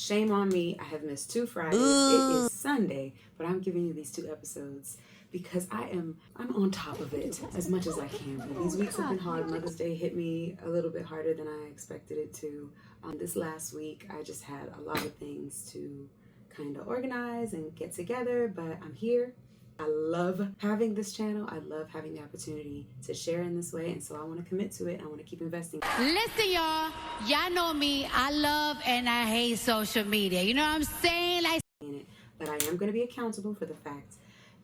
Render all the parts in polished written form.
Shame on me. I have missed 2 Fridays. It is Sunday, but I'm giving you these 2 episodes because I'm on top of it as much as I can. But these weeks have been hard. Mother's Day hit me a little bit harder than I expected it to. This last week, I just had a lot of things to kind of organize and get together, but I'm here. I love having this channel. I love having the opportunity to share in this way, and so I want to commit to it. I want to keep investing. Listen, y'all know me. I love and I hate social media. You know what I'm saying? Like, but I am going to be accountable for the fact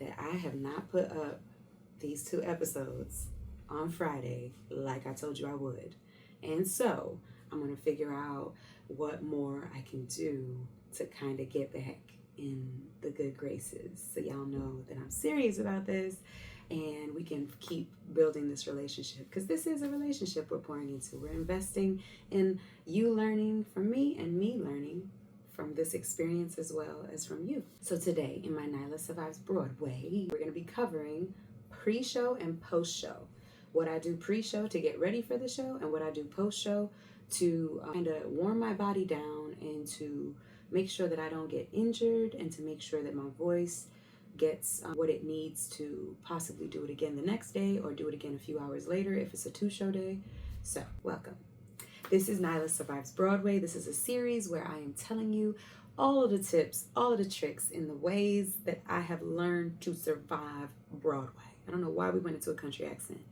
that I have not put up these 2 episodes on Friday like I told you I would. And so I'm going to figure out what more I can do to kind of get back in the good graces, so y'all know that I'm serious about this and we can keep building this relationship, because this is a relationship we're pouring into. We're investing in you learning from me and me learning from this experience as well as from you. So today in my Nyla Survives Broadway, we're going to be covering pre-show and post-show. What I do pre-show to get ready for the show, and what I do post-show to kind of warm my body down and to make sure that I don't get injured, and to make sure that my voice gets what it needs to possibly do it again the next day, or do it again a few hours later if it's a 2-show day. So welcome. This is Nyla Survives Broadway. This is a series where I am telling you all of the tips, all of the tricks in the ways that I have learned to survive Broadway. I don't know why we went into a country accent,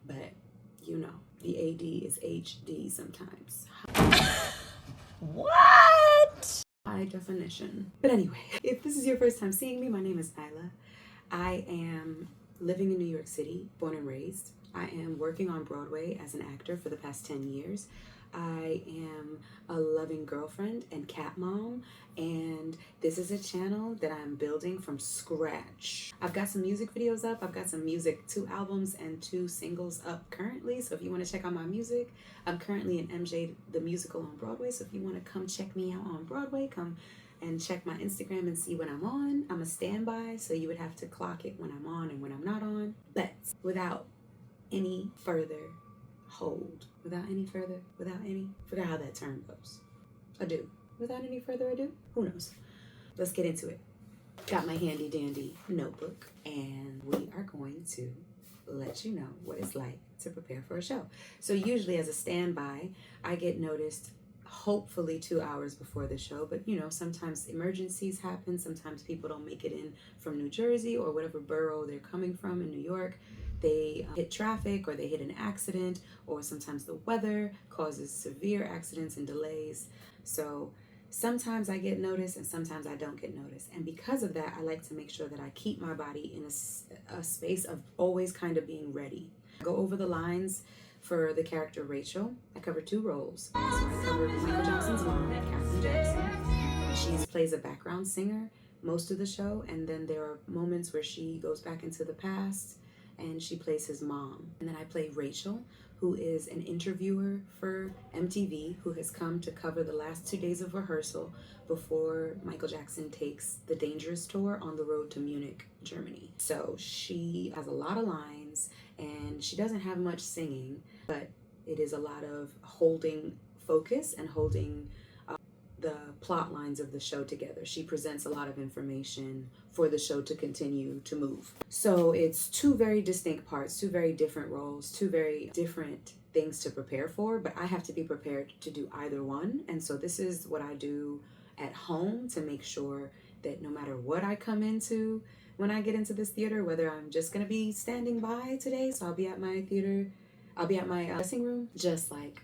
but you know, the AD is HD sometimes. what? High definition. But anyway, if this is your first time seeing me, my name is Nyla. I am living in New York City, born and raised. I am working on Broadway as an actor for the past 10 years. I am a loving girlfriend and cat mom, and this is a channel that I'm building from scratch. I've got some music videos up. I've got some music, 2 albums and 2 singles up currently. So if you want to check out my music, I'm currently in MJ the Musical on Broadway. So if you want to come check me out on Broadway, come and check my Instagram and see when I'm on. I'm a standby, so you would have to clock it when I'm on and when I'm not on. But without any further forgot how that term goes. Ado. Without any further ado, who knows? Let's get into it. Got my handy dandy notebook, and we are going to let you know what it's like to prepare for a show. So usually as a standby, I get noticed hopefully 2 hours before the show, but you know, sometimes emergencies happen. Sometimes people don't make it in from New Jersey or whatever borough they're coming from in New York. They hit traffic, or they hit an accident, or sometimes the weather causes severe accidents and delays. So sometimes I get noticed and sometimes I don't get noticed. And because of that, I like to make sure that I keep my body in a space of always kind of being ready. I go over the lines for the character Rachel. I cover 2 roles. So I cover Michael Jackson's mom, Katherine Jackson. She plays a background singer most of the show, and then there are moments where she goes back into the past and she plays his mom. And then I play Rachel, who is an interviewer for MTV, who has come to cover the last 2 days of rehearsal before Michael Jackson takes the Dangerous tour on the road to Munich, Germany. So she has a lot of lines, and she doesn't have much singing, but it is a lot of holding focus and holding the plot lines of the show together. She presents a lot of information for the show to continue to move. So it's 2 very distinct parts, 2 very different roles, 2 very different things to prepare for, but I have to be prepared to do either one. And so this is what I do at home to make sure that no matter what I come into when I get into this theater, whether I'm just gonna be standing by today, so I'll be at my theater, I'll be at my dressing room, just like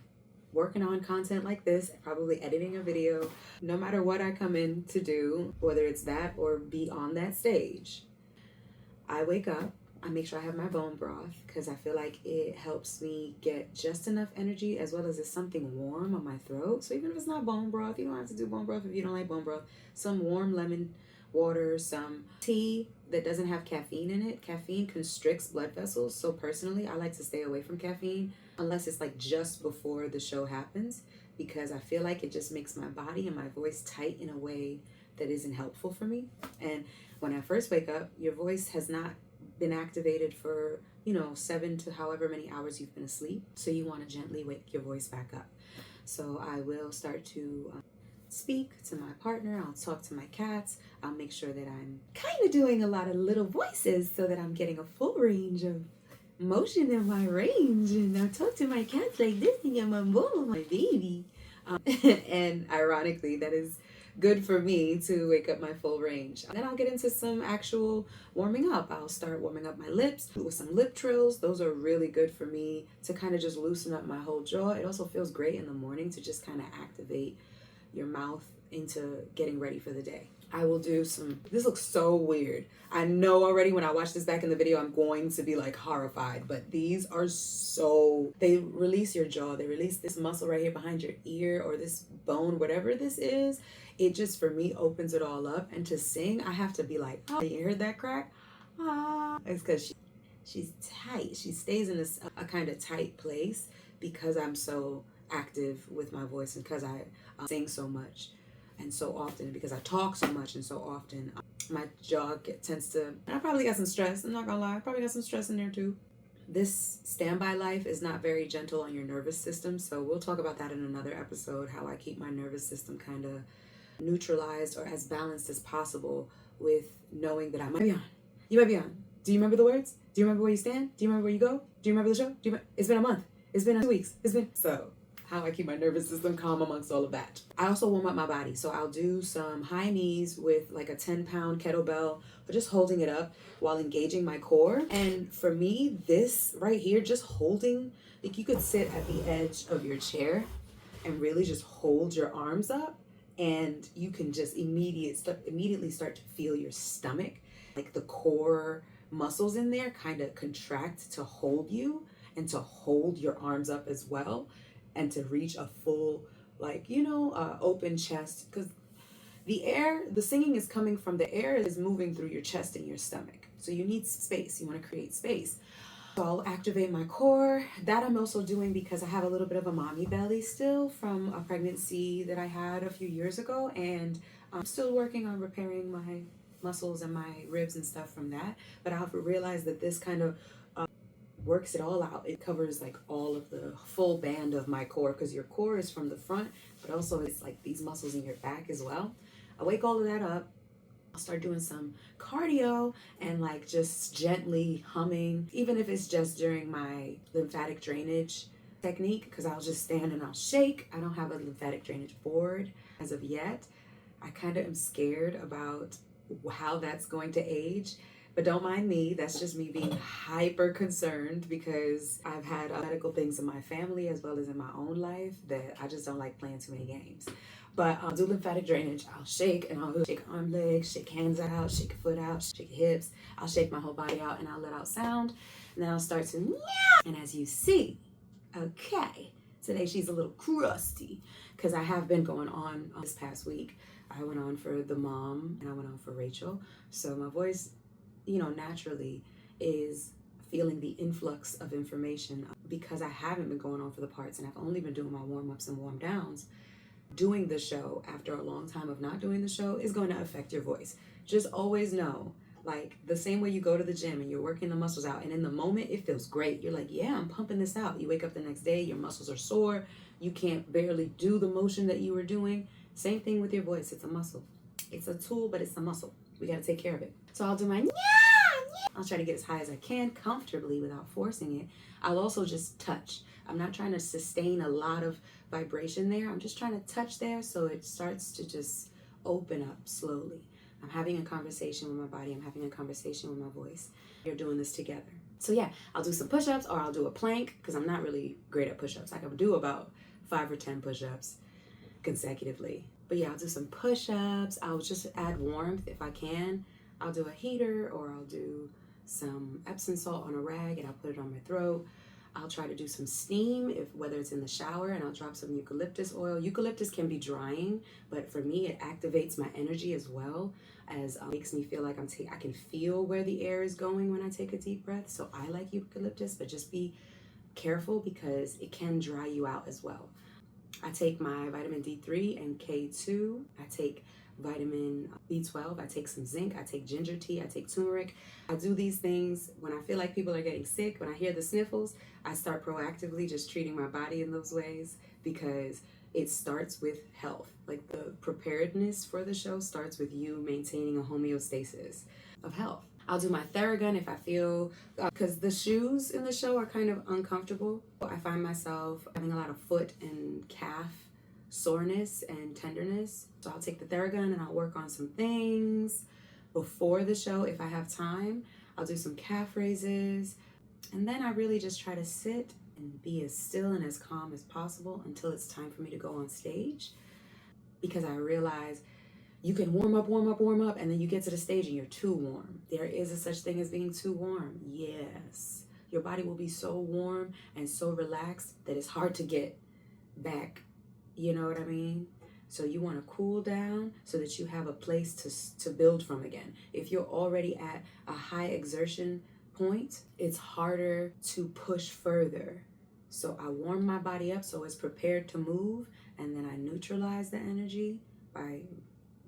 working on content like this, probably editing a video. No matter what I come in to do, whether it's that or be on that stage, I wake up, I make sure I have my bone broth, because I feel like it helps me get just enough energy, as well as it's something warm on my throat. So even if it's not bone broth, you don't have to do bone broth if you don't like bone broth. Some warm lemon water, some tea that doesn't have caffeine in it. Caffeine constricts blood vessels, so personally I like to stay away from caffeine unless it's like just before the show happens, because I feel like it just makes my body and my voice tight in a way that isn't helpful for me. And when I first wake up, your voice has not been activated for, 7 to however many hours you've been asleep, so you want to gently wake your voice back up. So I will start to speak to my partner, I'll talk to my cats, I'll make sure that I'm kind of doing a lot of little voices so that I'm getting a full range of motion in my range. And I'll talk to my cats like this, and I'm a mom, my baby. And ironically, that is good for me to wake up my full range. Then I'll get into some actual warming up. I'll start warming up my lips with some lip trills. Those are really good for me to kind of just loosen up my whole jaw. It also feels great in the morning to just kind of activate your mouth into getting ready for the day. I will do some, this looks so weird. I know already when I watch this back in the video, I'm going to be like horrified, but these are so, they release your jaw. They release this muscle right here behind your ear, or this bone, whatever this is. It just, for me, opens it all up. And to sing, I have to be like, oh, you heard that crack? Ah, it's because she's tight. She stays in a kind of tight place because I'm so active with my voice, and because I sing so much and so often, because I talk so much and so often, my jaw tends to, I probably got some stress, I'm not gonna lie, I probably got some stress in there too. This standby life is not very gentle on your nervous system, so we'll talk about that in another episode, how I keep my nervous system kind of neutralized or as balanced as possible with knowing that I might be on. You might be on. Do you remember the words? Do you remember where you stand? Do you remember where you go? Do you remember the show? It's been a month. It's been 2 weeks. So how I keep my nervous system calm amongst all of that. I also warm up my body. So I'll do some high knees with like a 10-pound kettlebell, or just holding it up while engaging my core. And for me, this right here, just holding, like you could sit at the edge of your chair and really just hold your arms up, and you can just immediately start to feel your stomach, like the core muscles in there kind of contract to hold you and to hold your arms up as well, and to reach a full, like, open chest, because the singing is coming from, the air is moving through your chest and your stomach. So you need space. You want to create space. So I'll activate my core. That I'm also doing because I have a little bit of a mommy belly still from a pregnancy that I had a few years ago. And I'm still working on repairing my muscles and my ribs and stuff from that. But I've realized that this kind of works it all out. It covers like all of the full band of my core, because your core is from the front, but also it's like these muscles in your back as well. I wake all of that up. I'll start doing some cardio and like just gently humming, even if it's just during my lymphatic drainage technique, because I'll just stand and I'll shake. I don't have a lymphatic drainage board as of yet. I kind of am scared about how that's going to age. But don't mind me, that's just me being hyper concerned, because I've had medical things in my family as well as in my own life that I just don't like playing too many games. But I'll do lymphatic drainage. I'll shake, and I'll shake arm, legs, shake hands out, shake a foot out, shake hips. I'll shake my whole body out, and I'll let out sound. And then I'll start to meow. And as you see, okay, today she's a little crusty, because I have been going on this past week. I went on for the mom and I went on for Rachel. So my voice, naturally is feeling the influx of information, because I haven't been going on for the parts and I've only been doing my warm-ups and warm-downs. Doing the show after a long time of not doing the show is going to affect your voice. Just always know, like the same way you go to the gym and you're working the muscles out, and in the moment it feels great. You're like, yeah, I'm pumping this out. You wake up the next day, your muscles are sore. You can't barely do the motion that you were doing. Same thing with your voice. It's a muscle. It's a tool, but it's a muscle. We got to take care of it. So I'll do my I'll try to get as high as I can comfortably without forcing it. I'll also just touch. I'm not trying to sustain a lot of vibration there. I'm just trying to touch there so it starts to just open up slowly. I'm having a conversation with my body. I'm having a conversation with my voice. You're doing this together. So yeah, I'll do some push-ups, or I'll do a plank, because I'm not really great at push-ups. I can do about 5 or 10 push-ups consecutively. But yeah, I'll do some push-ups. I'll just add warmth if I can. I'll do a heater, or I'll do some Epsom salt on a rag and I'll put it on my throat. I'll try to do some steam, whether it's in the shower, and I'll drop some eucalyptus oil. Eucalyptus can be drying, but for me, it activates my energy as well as makes me feel like I can feel where the air is going when I take a deep breath. So I like eucalyptus, but just be careful because it can dry you out as well. I take my vitamin D3 and K2. I take vitamin B12, I take some zinc, I take ginger tea, I take turmeric. I do these things when I feel like people are getting sick. When I hear the sniffles, I start proactively just treating my body in those ways, because it starts with health. Like the preparedness for the show starts with you maintaining a homeostasis of health. I'll do my Theragun if I feel, because the shoes in the show are kind of uncomfortable. I find myself having a lot of foot and calf soreness and tenderness. So I'll take the Theragun and I'll work on some things before the show if I have time. I'll do some calf raises. And then I really just try to sit and be as still and as calm as possible until it's time for me to go on stage. Because I realize you can warm up, and then you get to the stage and you're too warm. There is a such thing as being too warm. Yes. Your body will be so warm and so relaxed that it's hard to get back. You know what I mean? So you want to cool down so that you have a place to build from again. If you're already at a high exertion point, it's harder to push further. So I warm my body up so it's prepared to move, and then I neutralize the energy by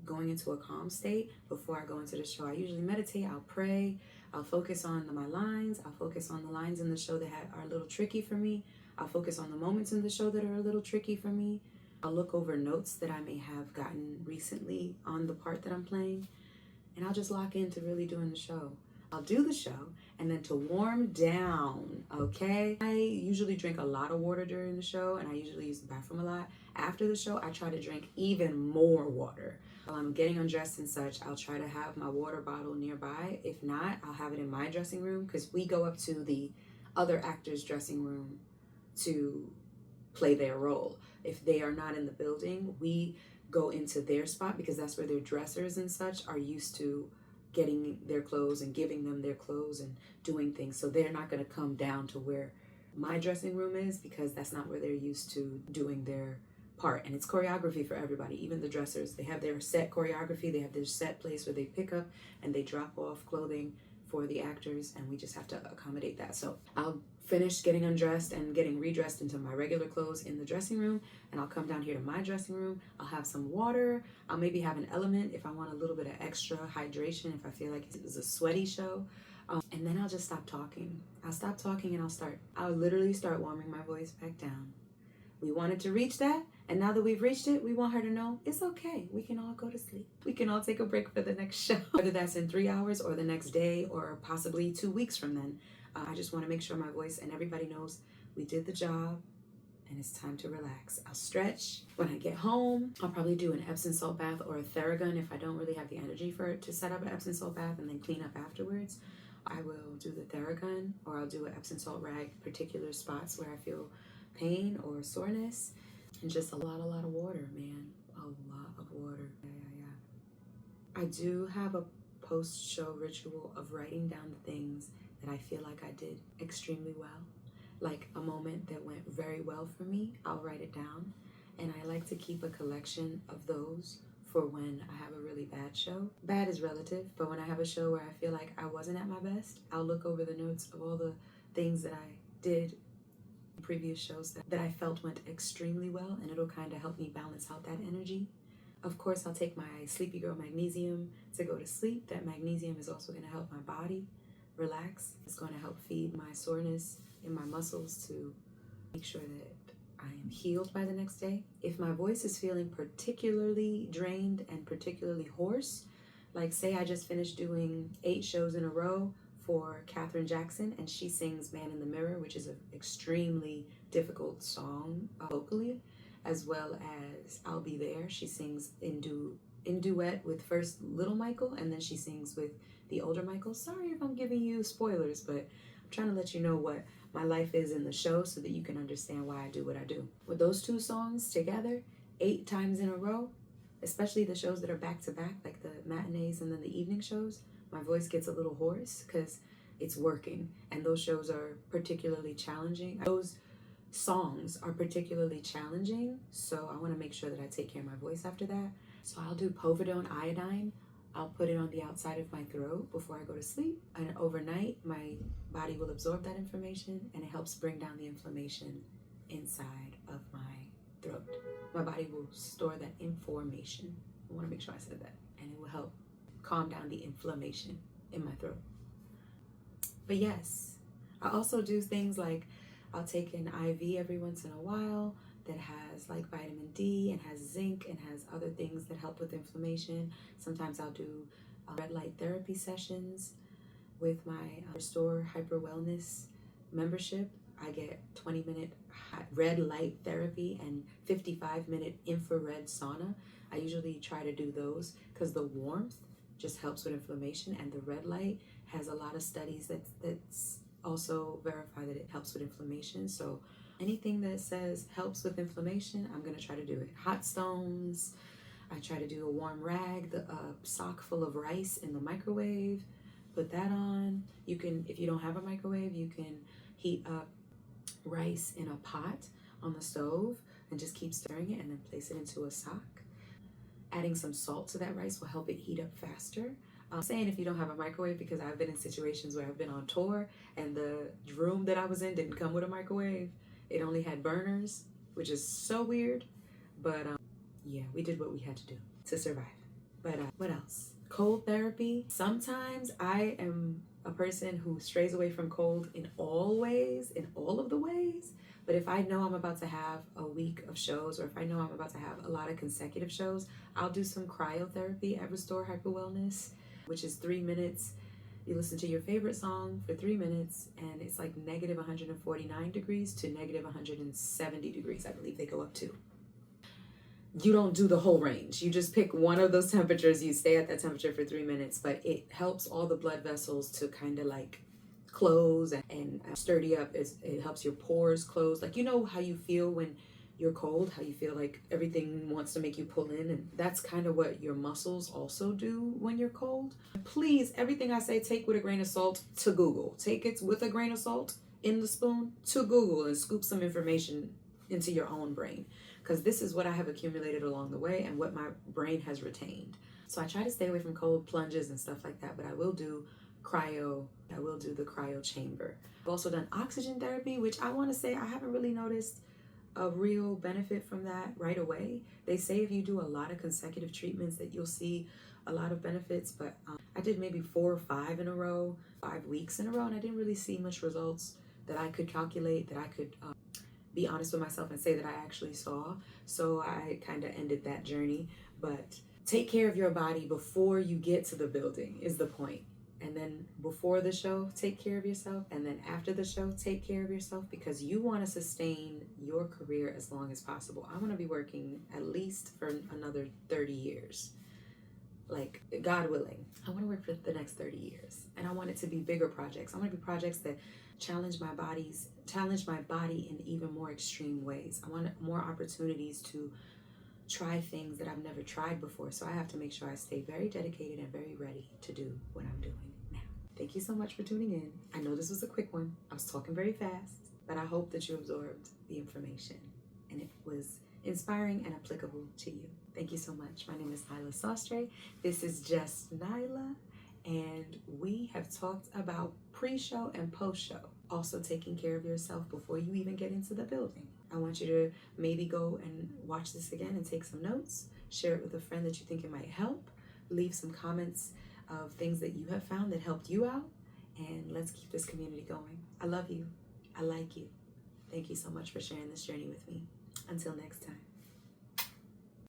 going into a calm state before I go into the show. I usually meditate, I'll pray, I'll focus on my lines, I'll focus on the lines in the show that are a little tricky for me, I'll focus on the moments in the show that are a little tricky for me, I'll look over notes that I may have gotten recently on the part that I'm playing, and I'll just lock into really doing the show. I'll do the show, and then to warm down, okay? I usually drink a lot of water during the show, and I usually use the bathroom a lot. After the show, I try to drink even more water. While I'm getting undressed and such, I'll try to have my water bottle nearby. If not, I'll have it in my dressing room, because we go up to the other actors' dressing room to play their role. If they are not in the building, we go into their spot, because that's where their dressers and such are used to getting their clothes and giving them their clothes and doing things. So they're not going to come down to where my dressing room is, because that's not where they're used to doing their part. And it's choreography for everybody. Even the dressers, they have their set choreography, they have their set place where they pick up and they drop off clothing for the actors, and we just have to accommodate that. So I'll finish getting undressed and getting redressed into my regular clothes in the dressing room, and I'll come down here to my dressing room. I'll have some water. I'll maybe have an element if I want a little bit of extra hydration, if I feel like it's a sweaty show. And then I'll just stop talking. I'll stop talking and I'll literally start warming my voice back down. We wanted to reach that, and now that we've reached it, we want her to know it's okay. We can all go to sleep. We can all take a break for the next show, whether that's in 3 hours or the next day or possibly 2 weeks from then. I just want to make sure my voice and everybody knows we did the job and it's time to relax. I'll stretch. When I get home, I'll probably do an Epsom salt bath or a Theragun if I don't really have the energy for it to set up an Epsom salt bath and then clean up afterwards. I will do the Theragun, or I'll do an Epsom salt rag, particular spots where I feel pain or soreness, and just a lot of water, man. A lot of water. Yeah. I do have a post-show ritual of writing down the things that I feel like I did extremely well. Like a moment that went very well for me, I'll write it down. And I like to keep a collection of those for when I have a really bad show. Bad is relative, but when I have a show where I feel like I wasn't at my best, I'll look over the notes of all the things that I did previous shows that I felt went extremely well, and it'll kind of help me balance out that energy. Of course, I'll take my Sleepy Girl magnesium to go to sleep. That magnesium is also going to help my body relax. It's going to help feed my soreness in my muscles to make sure that I am healed by the next day. If my voice is feeling particularly drained and particularly hoarse, like say I just finished doing 8 shows in a row for Katherine Jackson, and she sings Man in the Mirror, which is an extremely difficult song vocally, as well as I'll Be There. She sings in duet with first little Michael, and then she sings with the older Michael. Sorry if I'm giving you spoilers, but I'm trying to let you know what my life is in the show so that you can understand why I do what I do. With those 2 songs together, 8 times in a row, especially the shows that are back to back, like the matinees and then the evening shows, my voice gets a little hoarse because it's working, and those shows are particularly challenging. Those songs are particularly challenging, so I want to make sure that I take care of my voice after that. So I'll do povidone iodine. I'll put it on the outside of my throat before I go to sleep, and overnight my body will absorb that information, and it helps bring down the inflammation inside of my throat. My body will store that information. I want to make sure I said that, and it will help calm down the inflammation in my throat. But yes, I also do things like I'll take an IV every once in a while that has like vitamin D and has zinc and has other things that help with inflammation. Sometimes I'll do red light therapy sessions with my Restore Hyper Wellness membership. I get 20-minute red light therapy and 55-minute infrared sauna. I usually try to do those because the warmth just helps with inflammation, and the red light has a lot of studies that's also verify that it helps with inflammation. So anything that says helps with inflammation, I'm gonna try to do it. Hot stones, I try to do a warm rag, the sock full of rice in the microwave, put that on. You can, if you don't have a microwave, you can heat up rice in a pot on the stove and just keep stirring it and then place it into a sock. Adding some salt to that rice will help it heat up faster. I'm saying if you don't have a microwave because I've been in situations where I've been on tour and the room that I was in didn't come with a microwave. It only had burners, which is so weird. But yeah, we did what we had to do to survive. But what else? Cold therapy. Sometimes I am a person who strays away from cold in all ways, in all of the ways. But if I know I'm about to have a week of shows, or if I know I'm about to have a lot of consecutive shows, I'll do some cryotherapy at Restore Hyper Wellness, which is 3 minutes. You listen to your favorite song for 3 minutes, and it's like negative 149 degrees to negative 170 degrees, I believe they go up to. You don't do the whole range. You just pick one of those temperatures. You stay at that temperature for 3 minutes, but it helps all the blood vessels to kind of like close and sturdy up. It helps your pores close. Like, you know how you feel when you're cold, how you feel like everything wants to make you pull in, and that's kind of what your muscles also do when you're cold. Please, everything I say, take with a grain of salt to Google. Take it with a grain of salt in the spoon to Google and scoop some information into your own brain, because this is what I have accumulated along the way and what my brain has retained. So I try to stay away from cold plunges and stuff like that, but I will do cryo. I will do the cryo chamber. I've also done oxygen therapy, which I want to say I haven't really noticed a real benefit from that right away. They say if you do a lot of consecutive treatments that you'll see a lot of benefits, but I did maybe 4 or 5 in a row, 5 weeks in a row, and I didn't really see much results that I could calculate, that I could be honest with myself and say that I actually saw. So I kind of ended that journey. But take care of your body before you get to the building is the point. And then before the show, take care of yourself. And then after the show, take care of yourself, because you want to sustain your career as long as possible. I want to be working at least for another 30 years. Like, God willing, I want to work for the next 30 years. And I want it to be bigger projects. I want to be projects that challenge my body in even more extreme ways. I want more opportunities to try things that I've never tried before. So I have to make sure I stay very dedicated and very ready to do what I'm doing now. Thank you so much for tuning in. I know this was a quick one. I was talking very fast, but I hope that you absorbed the information and it was inspiring and applicable to you. Thank you so much. My name is Nyla Survives. This is Just Nyla, and we have talked about pre-show and post-show. Also taking care of yourself before you even get into the building. I want you to maybe go and watch this again and take some notes. Share it with a friend that you think it might help. Leave some comments of things that you have found that helped you out. And let's keep this community going. I love you. I like you. Thank you so much for sharing this journey with me. Until next time.